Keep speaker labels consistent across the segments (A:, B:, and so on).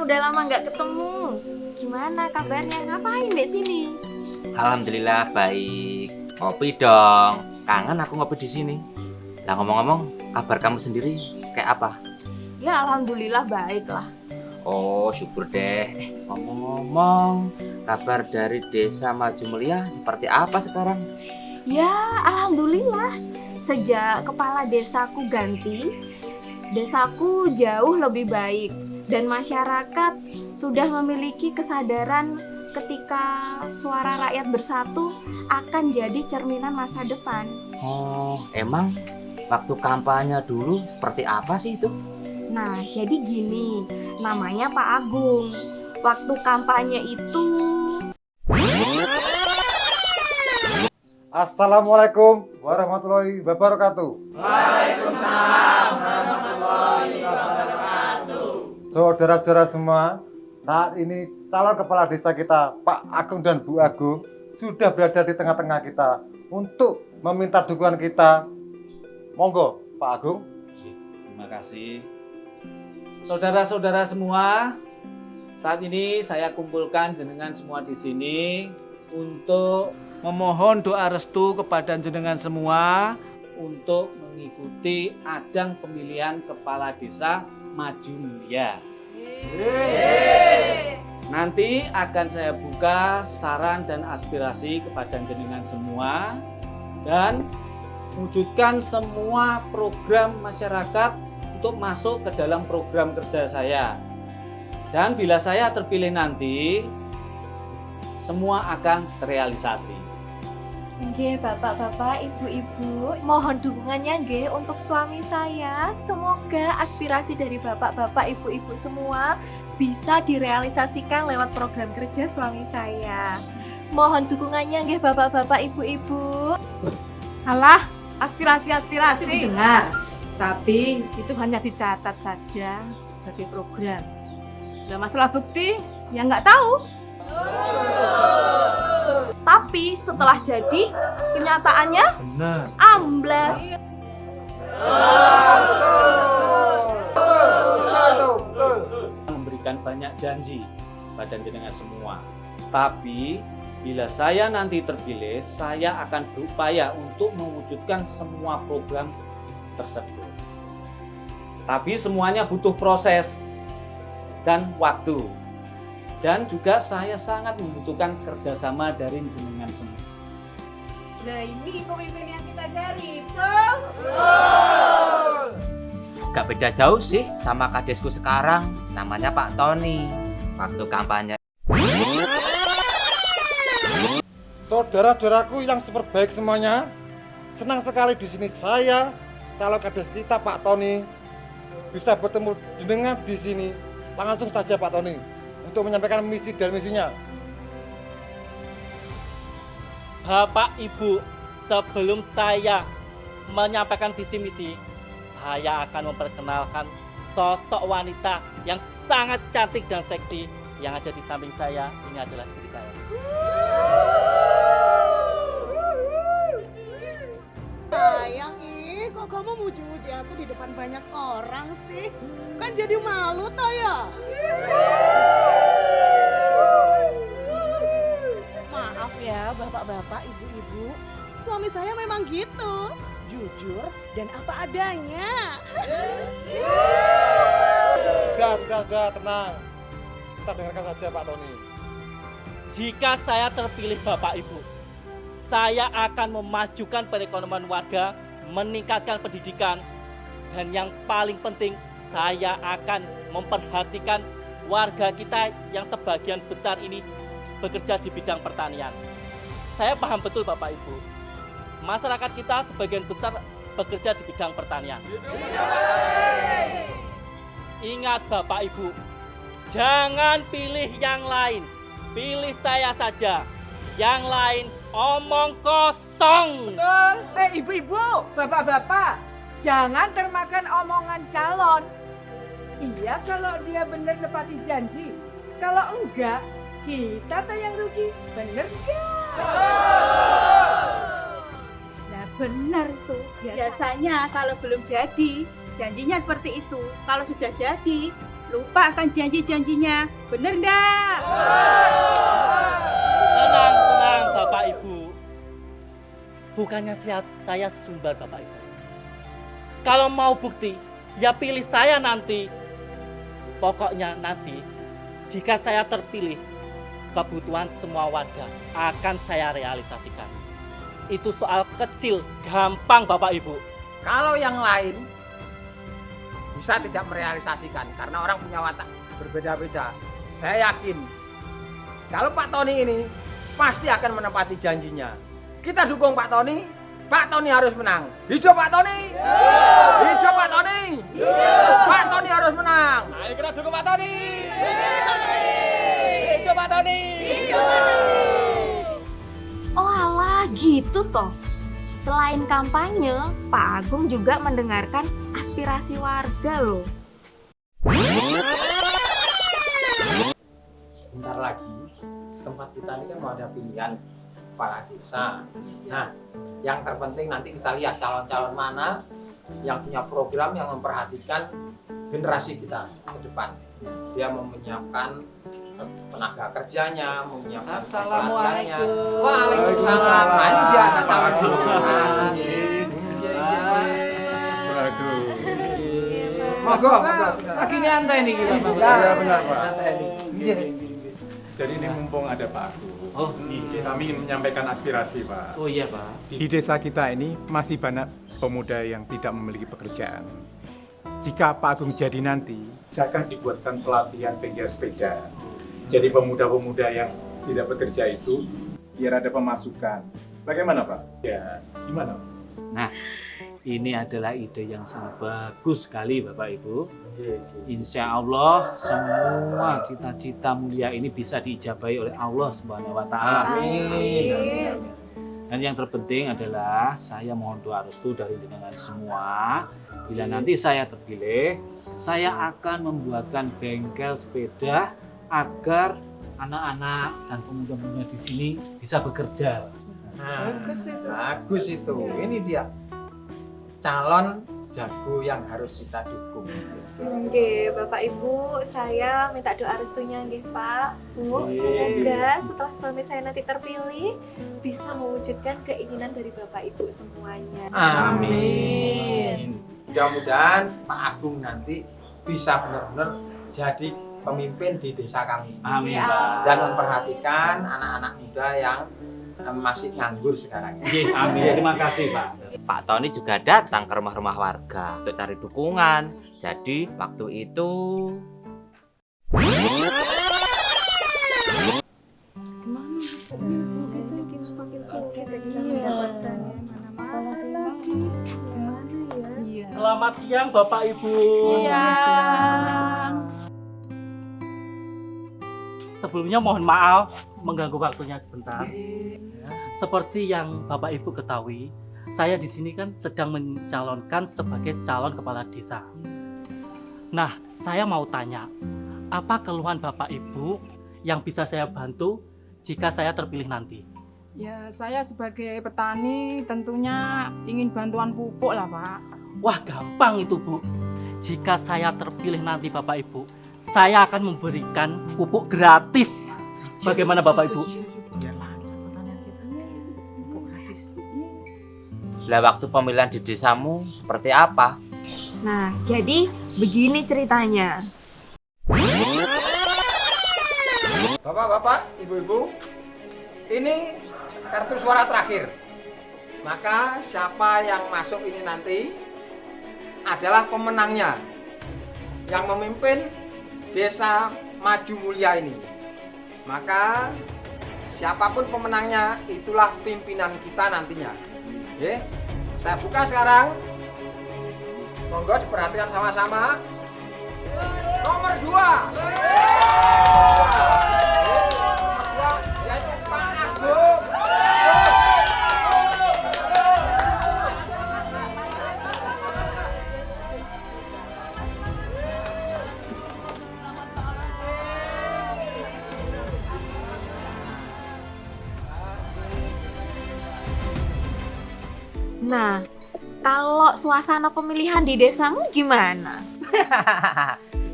A: udah lama nggak ketemu. Gimana kabarnya? Ngapain di sini?
B: Alhamdulillah baik. Kopi dong. Kangen aku ngopi di sini. Lah ngomong-ngomong, kabar kamu sendiri kayak apa?
A: Ya alhamdulillah baik lah.
B: Oh, syukur deh. Ngomong-ngomong, kabar dari Desa Maju Mulia seperti apa sekarang?
A: Ya alhamdulillah. Sejak kepala desaku ganti, desaku jauh lebih baik dan masyarakat sudah memiliki kesadaran ketika suara rakyat bersatu akan jadi cerminan masa depan.
B: Oh, emang waktu kampanye dulu seperti apa sih itu?
A: Nah, jadi gini, namanya Pak Agung. Waktu kampanye itu
C: Assalamualaikum warahmatullahi wabarakatuh. Saudara-saudara semua, saat ini calon kepala desa kita, Pak Agung dan Bu Agung, sudah berada di tengah-tengah kita untuk meminta dukungan kita. Monggo, Pak Agung.
D: Terima kasih. Saudara-saudara semua, saat ini saya kumpulkan jenengan semua di sini untuk memohon doa restu kepada jenengan semua untuk mengikuti ajang pemilihan kepala desa Maju Mulia. Nanti akan saya buka saran dan aspirasi kepada jenengan semua dan wujudkan semua program masyarakat untuk masuk ke dalam program kerja saya. Dan bila saya terpilih nanti, semua akan terrealisasi.
A: nggih, bapak-bapak, ibu-ibu, mohon dukungannya nggih untuk suami saya. Semoga aspirasi dari bapak-bapak, ibu-ibu semua bisa direalisasikan lewat program kerja suami saya. Mohon dukungannya nggih, bapak-bapak, ibu-ibu.
E: Alah, aspirasi dengar, tapi itu hanya dicatat saja sebagai program. Nah, masalah bukti, ya nggak tahu.
A: Tapi setelah jadi, kenyataannya
D: Benar.
A: amblas.
D: Memberikan banyak janji pada jenengan semua. Tapi bila saya nanti terpilih, saya akan berupaya untuk mewujudkan semua program tersebut. Tapi semuanya butuh proses dan waktu. Dan juga saya sangat membutuhkan kerjasama dari jenengan semua.
E: Nah, ini pemimpin yang kita cari, betul?
B: Gak beda jauh sih sama kadesku sekarang, namanya Pak Tony. Waktu kampanye.
C: Saudara-saudaraku yang super baik semuanya, senang sekali di sini saya, calon kades kita Pak Tony, bisa bertemu jenengan di sini. Langsung saja Pak Tony, untuk menyampaikan misi dan misinya.
F: Bapak Ibu, sebelum saya menyampaikan visi misi, saya akan memperkenalkan sosok wanita yang sangat cantik dan seksi yang ada di samping saya. Ini adalah istri saya.
G: Sayang, kok kamu muji-muji aku di depan banyak orang sih? Kan jadi malu toh ya? Maaf ya bapak-bapak, ibu-ibu, suami saya memang gitu, jujur dan apa adanya.
C: Sudah, tenang. Kita dengarkan saja Pak Tony.
F: Jika saya terpilih Bapak Ibu, saya akan memajukan perekonomian warga, meningkatkan pendidikan, dan yang paling penting, saya akan memperhatikan warga kita yang sebagian besar ini bekerja di bidang pertanian. Saya paham betul Bapak Ibu, masyarakat kita sebagian besar bekerja di bidang pertanian. Ingat Bapak Ibu, jangan pilih yang lain, pilih saya saja. Yang lain omong kosong.
E: Ibu-ibu, bapak-bapak, jangan termakan omongan calon. Iya kalau dia benar nepati janji. Kalau enggak, kita tuh yang rugi. Bener enggak? Nah benar tuh.
H: Biasanya kalau belum jadi, janjinya seperti itu. Kalau sudah jadi,
E: lupakan janji-janjinya. Bener nggak?
F: Tenang, tenang Bapak Ibu. Bukannya saya sumbar Bapak Ibu. Kalau mau bukti, ya pilih saya nanti. Pokoknya nanti, jika saya terpilih, kebutuhan semua warga akan saya realisasikan. Itu soal kecil, gampang Bapak Ibu.
H: Kalau yang lain bisa tidak merealisasikan karena orang punya watak berbeda-beda. Saya yakin kalau Pak Tony ini pasti akan menepati janjinya. Kita dukung Pak Tony. Pak Tony harus menang. Hidup Pak Tony. Hidup Pak Tony. Pak Tony harus menang. Ayo kita dukung Pak Tony. Hidup Pak Tony.
A: Oh alah, gitu toh. Selain kampanye, Pak Agung juga mendengarkan aspirasi warga loh.
H: Bentar lagi tempat kita ini kan mau ada pilihan kepala desa. Nah, yang terpenting nanti kita lihat calon-calon mana yang punya program yang memperhatikan generasi kita ke depan. Dia mau menyiapkan tenaga kerjanya, menyiapkan pelatihannya. Waalaikumsalam. Nah, ini dia ada calon dulu. Monggo,
D: Lagi nyantai nih kita.
C: Ya benar Pak.
I: Jadi ini mumpung ada Pak Agung,
D: Oh,
I: kami ingin menyampaikan aspirasi Pak.
D: oh iya Pak.
I: Di desa kita ini masih banyak pemuda yang tidak memiliki pekerjaan. Jika Pak Agung jadi nanti, akan dibuatkan pelatihan bengkel sepeda. Jadi pemuda-pemuda yang tidak bekerja itu biar ada pemasukan. Bagaimana Pak? Ya, gimana?
D: Ini adalah ide yang sangat bagus sekali Bapak Ibu. Insya Allah semua cita-cita mulia ini bisa diijabahi oleh Allah Subhanahu wa Ta'ala.
H: Amin.
D: Dan yang terpenting adalah saya mohon doa restu dari jenengan semua. Bila nanti saya terpilih, saya akan membuatkan bengkel sepeda agar anak-anak dan pemuda-pemuda di sini bisa bekerja.
H: Nah, bagus itu. Ini dia calon jago yang harus kita dukung.
A: Oke, Bapak Ibu, saya minta doa restunya nggih Pak, Bu. Semoga setelah suami saya nanti terpilih bisa mewujudkan keinginan dari Bapak Ibu semuanya.
H: Amin. Mudah-mudahan Pak Agung nanti bisa benar-benar jadi pemimpin di desa kami.
D: Amin
A: Ya.
D: Pak.
H: Dan memperhatikan anak-anak muda yang masih nganggur sekarang.
D: Oke, amin. Terima kasih Pak.
B: Pak Tony juga datang ke rumah-rumah warga untuk cari dukungan. Jadi waktu itu
A: Semakin sulit pendapatannya.
F: Selamat siang Bapak Ibu. Sebelumnya mohon maaf mengganggu waktunya sebentar. Seperti yang Bapak Ibu ketahui, saya di sini kan sedang mencalonkan sebagai calon kepala desa. Nah, saya mau tanya, apa keluhan Bapak Ibu yang bisa saya bantu jika saya terpilih nanti?
J: Ya, saya sebagai petani tentunya ingin bantuan pupuk lah, Pak.
F: Wah, gampang itu, Bu. Jika saya terpilih nanti Bapak Ibu, saya akan memberikan pupuk gratis. Bagaimana Bapak Ibu?
B: lah waktu pemilihan di desamu seperti apa?
A: Nah, jadi begini ceritanya.
H: Bapak-bapak, ibu-ibu, ini kartu suara terakhir. Maka siapa yang masuk ini nanti adalah pemenangnya yang memimpin desa maju mulia ini. Maka siapapun pemenangnya itulah pimpinan kita nantinya. Oke, saya buka sekarang. Monggo diperhatikan sama-sama. Nomor 2. Yaitu Pak Agung.
A: Nah, kalau suasana pemilihan di desamu gimana?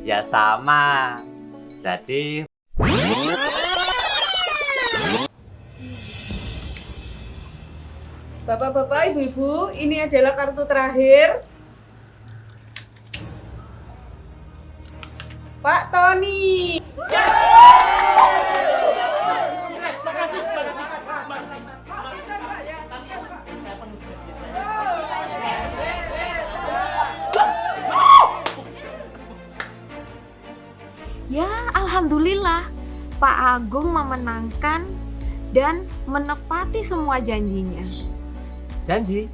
B: Ya sama. Jadi
E: Bapak-bapak, ibu-ibu, ini adalah kartu terakhir. Pak Tony.
A: Ya, alhamdulillah Pak Agung memenangkan dan menepati semua janjinya.
B: Janji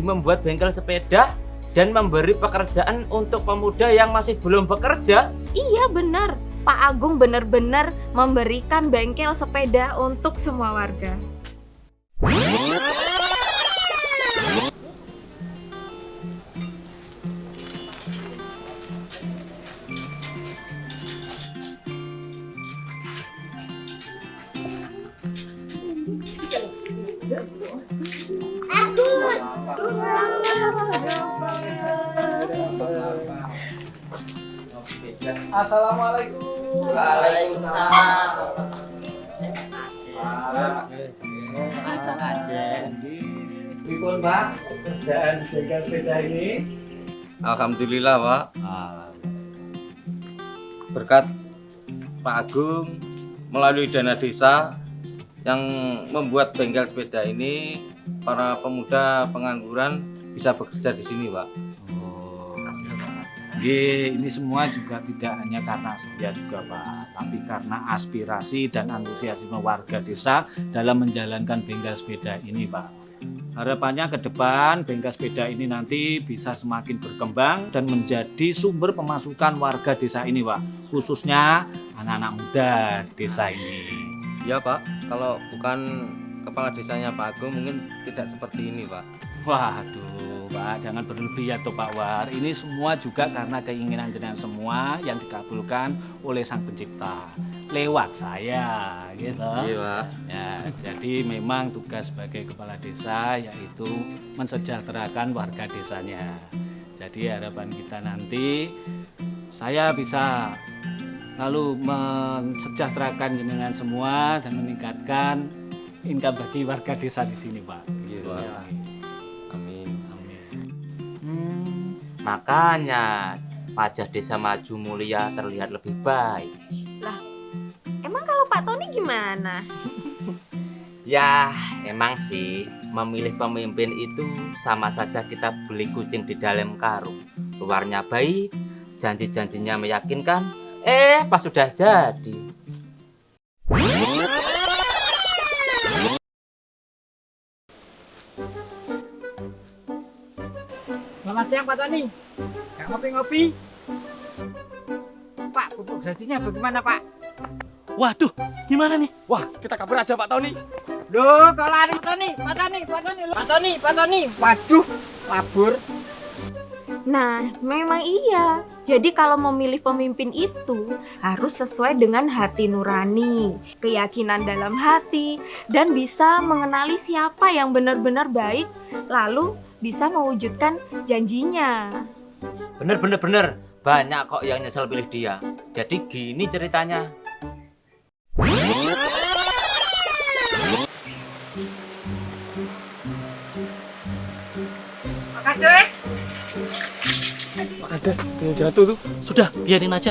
B: membuat bengkel sepeda dan memberi pekerjaan untuk pemuda yang masih belum bekerja.
A: Iya benar, Pak Agung benar-benar memberikan bengkel sepeda untuk semua warga.
H: Assalamualaikum.
D: Pripun Pak, kerjaan bengkel sepeda ini?
H: Alhamdulillah Pak. Berkat Pak Agung melalui dana desa yang membuat bengkel sepeda ini, para pemuda pengangguran bisa bekerja di sini Pak.
D: Ini semua juga tidak hanya karena saya juga Pak, tapi karena aspirasi dan antusiasme warga desa dalam menjalankan bengkel sepeda ini Pak. Harapannya ke depan bengkel sepeda ini nanti bisa semakin berkembang dan menjadi sumber pemasukan warga desa ini Pak, khususnya anak-anak muda di desa ini.
H: Ya Pak, kalau bukan kepala desanya Pak Agung mungkin tidak seperti ini Pak.
D: Waduh Pak, jangan berlebihan tuh Pak War. Ini semua juga karena keinginan jenengan semua yang dikabulkan oleh Sang Pencipta lewat saya, gitu.
H: Iya Pak.
D: Ya, jadi memang tugas sebagai kepala desa yaitu mensejahterakan warga desanya. Jadi harapan kita nanti saya bisa lalu mensejahterakan jenengan semua dan meningkatkan income bagi warga desa di sini Pak.
H: Iya Pak. Amin.
B: Makanya pajak desa maju mulia terlihat lebih baik.
A: Emang kalau Pak Tony gimana?
B: Ya, emang sih memilih pemimpin itu sama saja kita beli kucing di dalam karung. Luarnya baik, janji-janjinya meyakinkan, pas sudah jadi.
E: Selamat siang Pak Tony. Nggak ngopi-ngopi? Pak, pupuk gajinya bagaimana Pak?
F: Waduh, gimana nih?
H: Wah, kita kabur aja Pak Tony.
E: Loh, kok lari Pak Tony? Pak Tony. Waduh, kabur.
A: Nah, memang iya. Jadi kalau memilih pemimpin itu harus sesuai dengan hati nurani, keyakinan dalam hati, dan bisa mengenali siapa yang benar-benar baik, lalu bisa mewujudkan janjinya.
B: Bener. Banyak kok yang nyesel pilih dia. Jadi gini ceritanya.
E: Pak Kades.
F: Pak Kades, yang jatuh tuh. Sudah, biarin aja.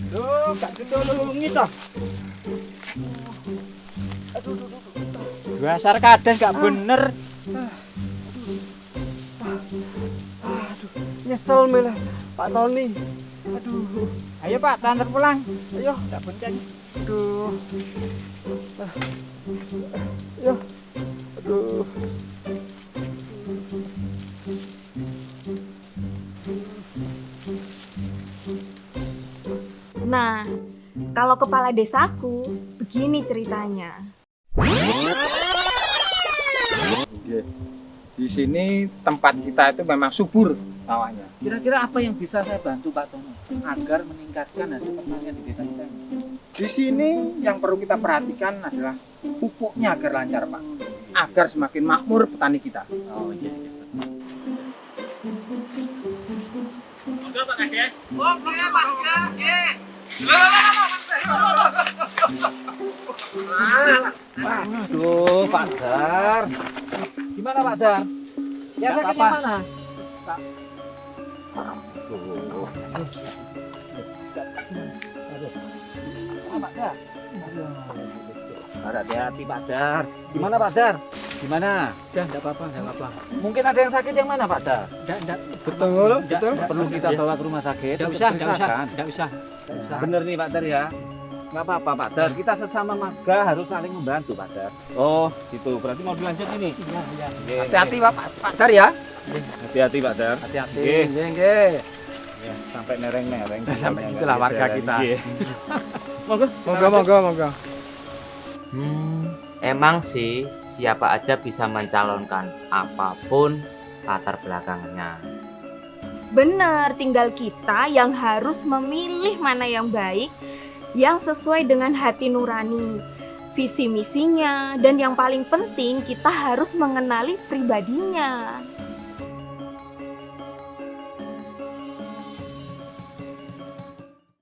E: Loh, gak ditolongi toh. Dasar Kades gak bener. Nyesel milah Pak Tony. Aduh. Ayo Pak, antar pulang. Ayo, gak bonceng. Aduh. Ayo. Aduh.
A: Nah, kalau kepala desaku, begini ceritanya.
K: Di sini tempat kita itu memang subur sawahnya.
D: Kira-kira apa yang bisa saya bantu Pak Tono agar meningkatkan hasil pertanian di desa kita ini?
K: Di sini yang perlu kita perhatikan adalah pupuknya agar lancar Pak, agar semakin makmur petani kita.
D: Oh iya.
F: Monggo Pak Kades.
D: Aduh, Pak Dar. Gimana Pak Dar? Yang sakit yang mana? Pak Dar. Hati-hati Pak Dar. Gimana Pak Dar? Gimana?
K: Udah, enggak apa-apa, enggak apa-apa.
D: Mungkin ada yang sakit yang mana Pak Dar?
K: Enggak.
D: Betul.
K: Enggak,
D: Perlu kita bawa ke rumah sakit.
K: Enggak
D: untuk
K: usah, enggak usah.
D: periksakan.
K: Enggak usah.
D: Bener nih Pak Dar ya. Nggak apa-apa Pak Dar, kita sesama marga harus saling membantu Pak Dar. Oh gitu, berarti mau dilanjut ini?
K: Iya.
H: Hati-hati Pak Dar ya.
D: Hati-hati Pak Dar.
H: Hati-hati.
D: Nggih. Ya, sampai nereng-nereng.
K: Sampai itulah warga kita.
D: Monggo.
B: Emang sih siapa aja bisa mencalonkan apapun latar belakangnya.
L: Benar, tinggal kita yang harus memilih mana yang baik, yang sesuai dengan hati nurani, visi misinya, dan yang paling penting kita harus mengenali pribadinya.